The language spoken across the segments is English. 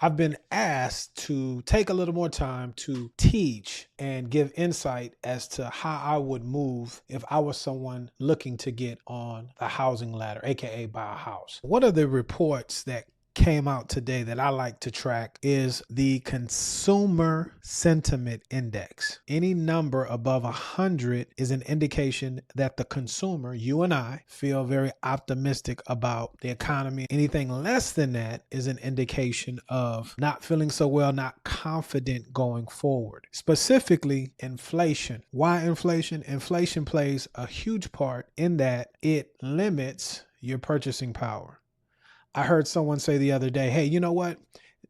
I've been asked to take a little more time to teach and give insight as to how I would move if I was someone looking to get on the housing ladder, aka buy a house. One of the reports that came out today that I like to track is the Consumer Sentiment Index. Any number above 100 is an indication that the consumer, you and I, feel very optimistic about the economy. Anything less than that is an indication of not feeling so well, not confident going forward. Specifically, inflation. Why inflation? Inflation plays a huge part in that it limits your purchasing power. I heard someone say the other day, hey, you know what?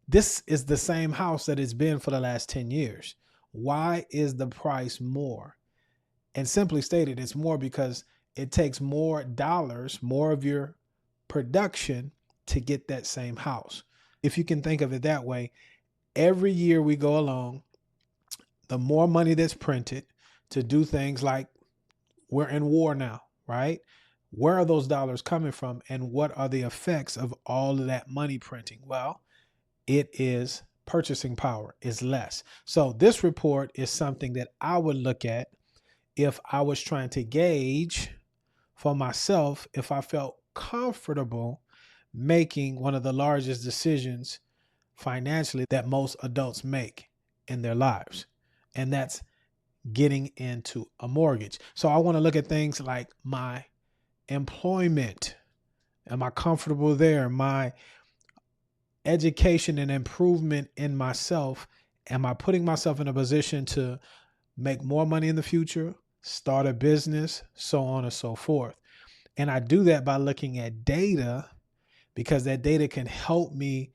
This is the same house that it's been for the last 10 years. Why is the price more? And simply stated, it's more because it takes more dollars, more of your production to get that same house. If you can think of it that way, every year we go along, the more money that's printed to do things like we're in war now, right? Where are those dollars coming from, and what are the effects of all of that money printing? Well, it is purchasing power is less. So this report is something that I would look at if I was trying to gauge for myself if I felt comfortable making one of the largest decisions financially that most adults make in their lives. And that's getting into a mortgage. So I want to look at things like my employment. Am I comfortable there? My education and improvement in myself. Am I putting myself in a position to make more money in the future, start a business, so on and so forth? And I do that by looking at data, because that data can help me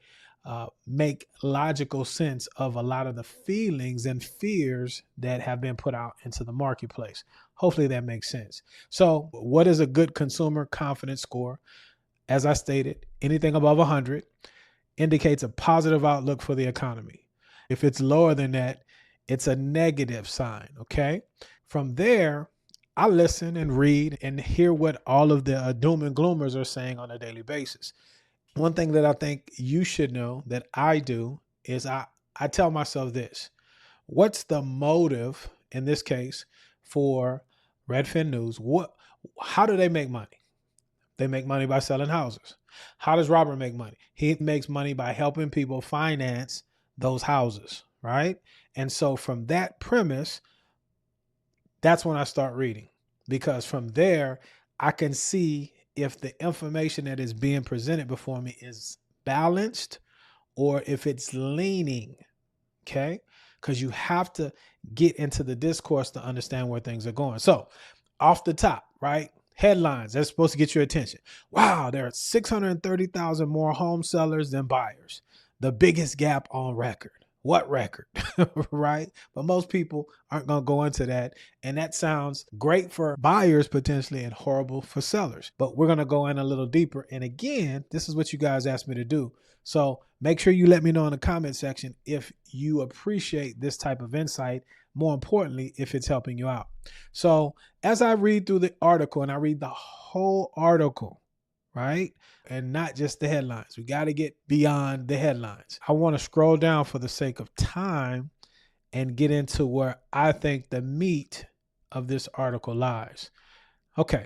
make logical sense of a lot of the feelings and fears that have been put out into the marketplace. Hopefully that makes sense. So what is a good consumer confidence score? As I stated, anything above 100 indicates a positive outlook for the economy. If it's lower than that, it's a negative sign, okay? From there, I listen and read and hear what all of the doom and gloomers are saying on a daily basis. One thing that I think you should know that I do is I tell myself this. What's the motive in this case for Redfin News? How do they make money? They make money by selling houses. How does Robert make money? He makes money by helping people finance those houses, right? And so from that premise, that's when I start reading, because from there, I can see if the information that is being presented before me is balanced or if it's leaning, okay? Because you have to get into the discourse to understand where things are going. So off the top, right? Headlines, that's supposed to get your attention. Wow, there are 630,000 more home sellers than buyers. The biggest gap on record. What record? Right? But most people aren't going to go into that. And that sounds great for buyers potentially and horrible for sellers. But we're going to go in a little deeper. And again, this is what you guys asked me to do. So make sure you let me know in the comment section if you appreciate this type of insight. More importantly, if it's helping you out. So as I read through the article, and I read the whole article, right? And not just the headlines. We got to get beyond the headlines. I want to scroll down for the sake of time and get into where I think the meat of this article lies. Okay.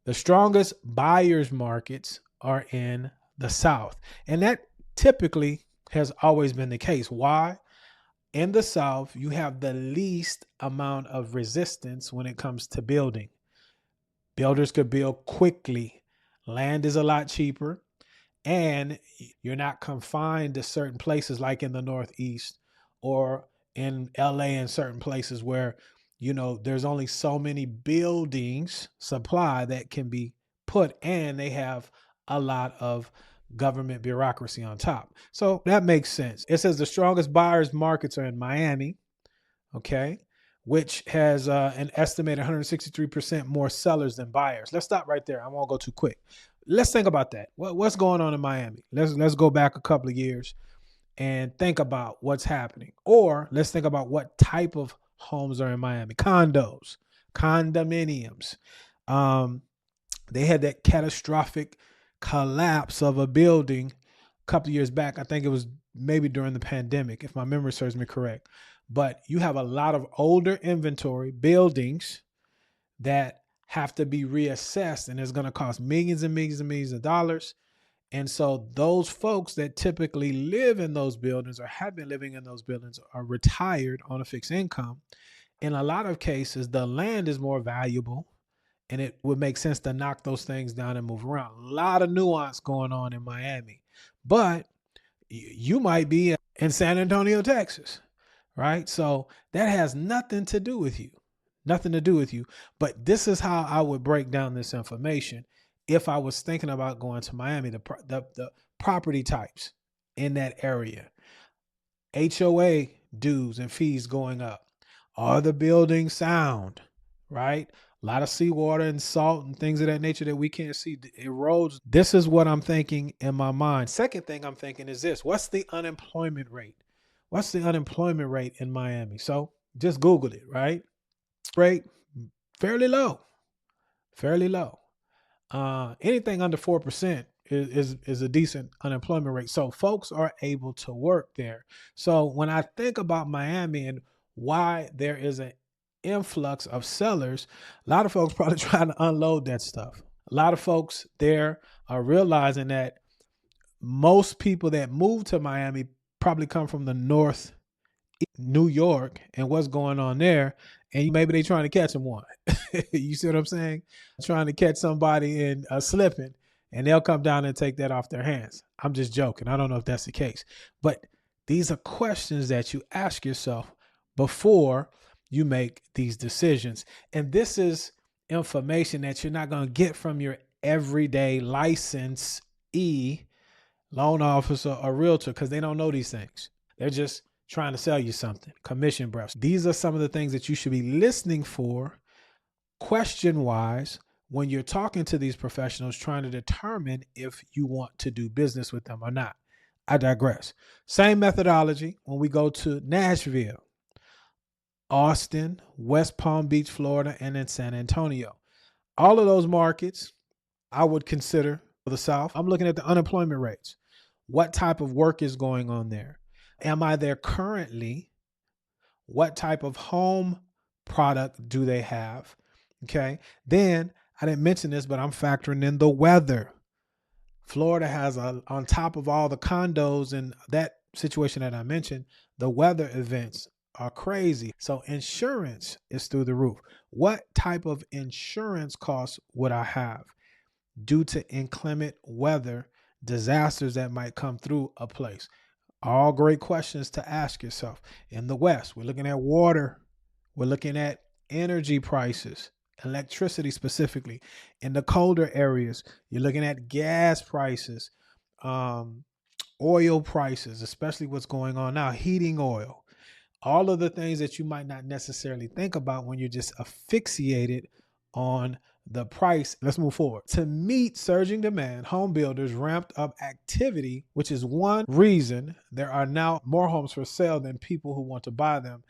The strongest buyers markets are in the South. And that typically has always been the case. Why? In the South, you have the least amount of resistance when it comes to building. Builders could build quickly. Land is a lot cheaper, and you're not confined to certain places like in the Northeast or in LA and certain places where, there's only so many buildings supply that can be put, and they have a lot of government bureaucracy on top. So that makes sense. It says the strongest buyers markets are in Miami, okay, which has an estimated 163% more sellers than buyers. Let's stop right there. I won't go too quick. Let's think about that. What's going on in Miami? Let's go back a couple of years and think about what's happening. Or let's think about what type of homes are in Miami. Condos, condominiums. They had that catastrophic collapse of a building a couple of years back. I think it was maybe during the pandemic, if my memory serves me correct. But you have a lot of older inventory buildings that have to be reassessed, and it's going to cost millions and millions and millions of dollars. And so those folks that typically live in those buildings or have been living in those buildings are retired on a fixed income. In a lot of cases, the land is more valuable, and it would make sense to knock those things down and move around. A lot of nuance going on in Miami, but you might be in San Antonio, Texas, right? So that has nothing to do with you, nothing to do with you. But this is how I would break down this information if I was thinking about going to Miami. The property types in that area, HOA dues and fees going up. Are the buildings sound, right? A lot of seawater and salt and things of that nature that we can't see. It erodes. This is what I'm thinking in my mind. Second thing I'm thinking is this: what's the unemployment rate? What's the unemployment rate in Miami? So just Googled it, right? Rate fairly low, fairly low. Anything under 4% is a decent unemployment rate. So folks are able to work there. So when I think about Miami and why there is an influx of sellers, a lot of folks probably trying to unload that stuff. A lot of folks there are realizing that most people that move to Miami probably come from the north, New York, and what's going on there. And maybe they trying to catch them one. You see what I'm saying? Trying to catch somebody in slipping, and they'll come down and take that off their hands. I'm just joking. I don't know if that's the case. But these are questions that you ask yourself before you make these decisions. And this is information that you're not going to get from your everyday licensee, loan officer, or realtor, because they don't know these things. They're just trying to sell you something, commission breaths. These are some of the things that you should be listening for question wise when you're talking to these professionals, trying to determine if you want to do business with them or not. I digress. Same methodology when we go to Nashville, Austin, West Palm Beach, Florida, and then San Antonio. All of those markets I would consider the South. I'm looking at the unemployment rates. What type of work is going on there? Am I there currently? What type of home product do they have? Okay. Then I didn't mention this, but I'm factoring in the weather. Florida has on top of all the condos and that situation that I mentioned, the weather events are crazy. So insurance is through the roof. What type of insurance costs would I have due to inclement weather, disasters that might come through a place? All great questions to ask yourself. In the West, we're looking at water. We're looking at energy prices, electricity specifically. In the colder areas, you're looking at gas prices, oil prices, especially what's going on now, heating oil. All of the things that you might not necessarily think about when you're just asphyxiated on the price. Let's move forward. To meet surging demand, home builders ramped up activity, which is one reason there are now more homes for sale than people who want to buy them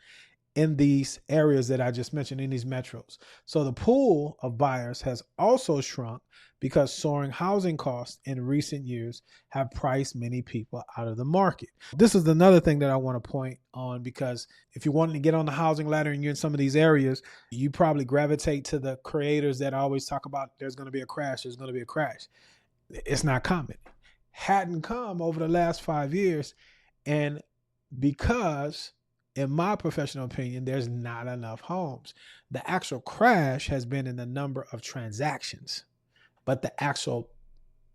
in these areas that I just mentioned, in these metros. So the pool of buyers has also shrunk because soaring housing costs in recent years have priced many people out of the market. This is another thing that I want to point on, because if you're wanting to get on the housing ladder and you're in some of these areas, you probably gravitate to the creators that always talk about there's going to be a crash, there's going to be a crash. It's not coming. Hadn't come over the last 5 years. And because, in my professional opinion, there's not enough homes. The actual crash has been in the number of transactions, but the actual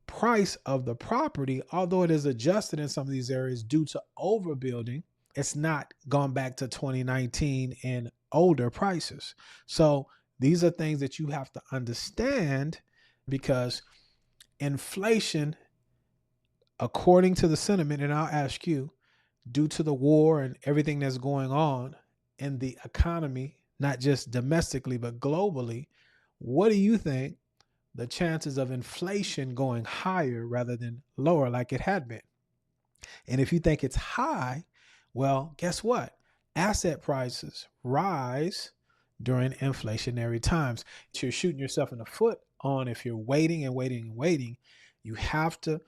price of the property, although it is adjusted in some of these areas due to overbuilding, it's not gone back to 2019 and older prices. So these are things that you have to understand, because inflation, according to the sentiment, and I'll ask you, due to the war and everything that's going on in the economy, not just domestically, but globally, what do you think the chances of inflation going higher rather than lower like it had been? And if you think it's high, well, guess what? Asset prices rise during inflationary times. You're shooting yourself in the foot on if you're waiting and waiting and waiting. You have to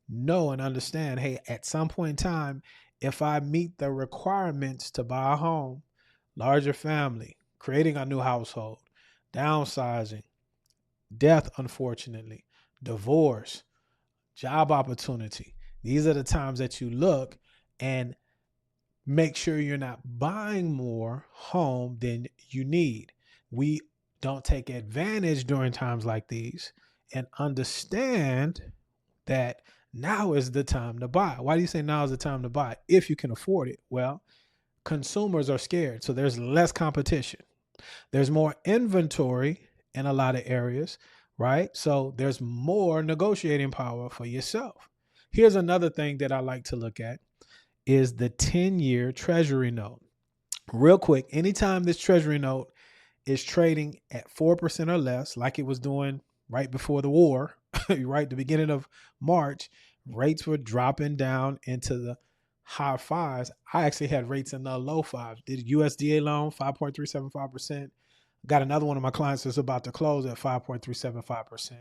know and understand, hey, at some point in time, if I meet the requirements to buy a home, larger family, creating a new household, downsizing, death, unfortunately, divorce, job opportunity, these are the times that you look and make sure you're not buying more home than you need. We don't take advantage during times like these and understand that now is the time to buy. Why do you say now is the time to buy? If you can afford it. Well, consumers are scared, so there's less competition. There's more inventory in a lot of areas, right? So there's more negotiating power for yourself. Here's another thing that I like to look at is the 10-year treasury note. Real quick, anytime this treasury note is trading at 4% or less, like it was doing right before the war, right, the beginning of March, rates were dropping down into the high fives. I actually had rates in the low fives. Did a USDA loan, 5.375%. Got another one of my clients that's about to close at 5.375%.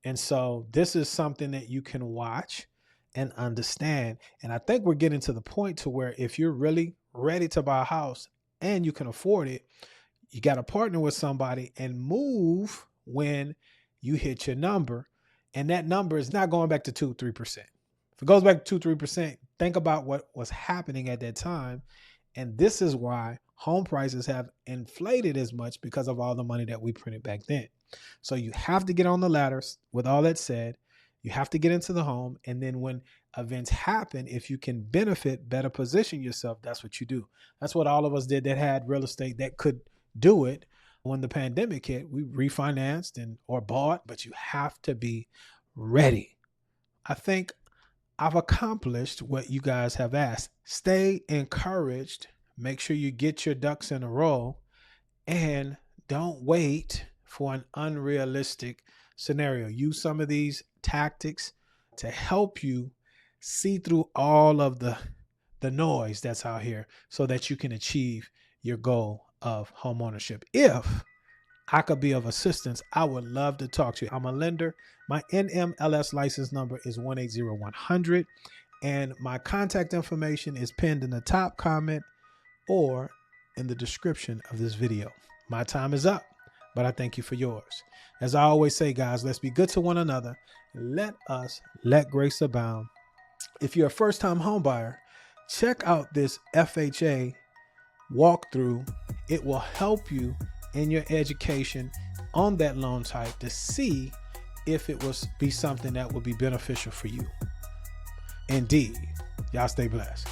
And so this is something that you can watch and understand. And I think we're getting to the point to where if you're really ready to buy a house and you can afford it, you got to partner with somebody and move when you hit your number. And that number is not going back to 2-3%. If it goes back to 2-3%, think about what was happening at that time. And this is why home prices have inflated as much, because of all the money that we printed back then. So you have to get on the ladders. With all that said, you have to get into the home. And then when events happen, if you can benefit, better position yourself, that's what you do. That's what all of us did that had real estate that could do it. When the pandemic hit, we refinanced or bought, but you have to be ready. I think I've accomplished what you guys have asked. Stay encouraged. Make sure you get your ducks in a row, and don't wait for an unrealistic scenario. Use some of these tactics to help you see through all of the noise that's out here so that you can achieve your goal of home ownership. If I could be of assistance, I would love to talk to you. I'm a lender. My NMLS license number is 180100, and my contact information is pinned in the top comment or in the description of this video. My time is up, but I thank you for yours. As I always say, guys, let's be good to one another. Let us let grace abound. If you're a first-time home buyer, check out this FHA walkthrough. It will help you in your education on that loan type to see if it will be something that will be beneficial for you. Indeed, y'all stay blessed.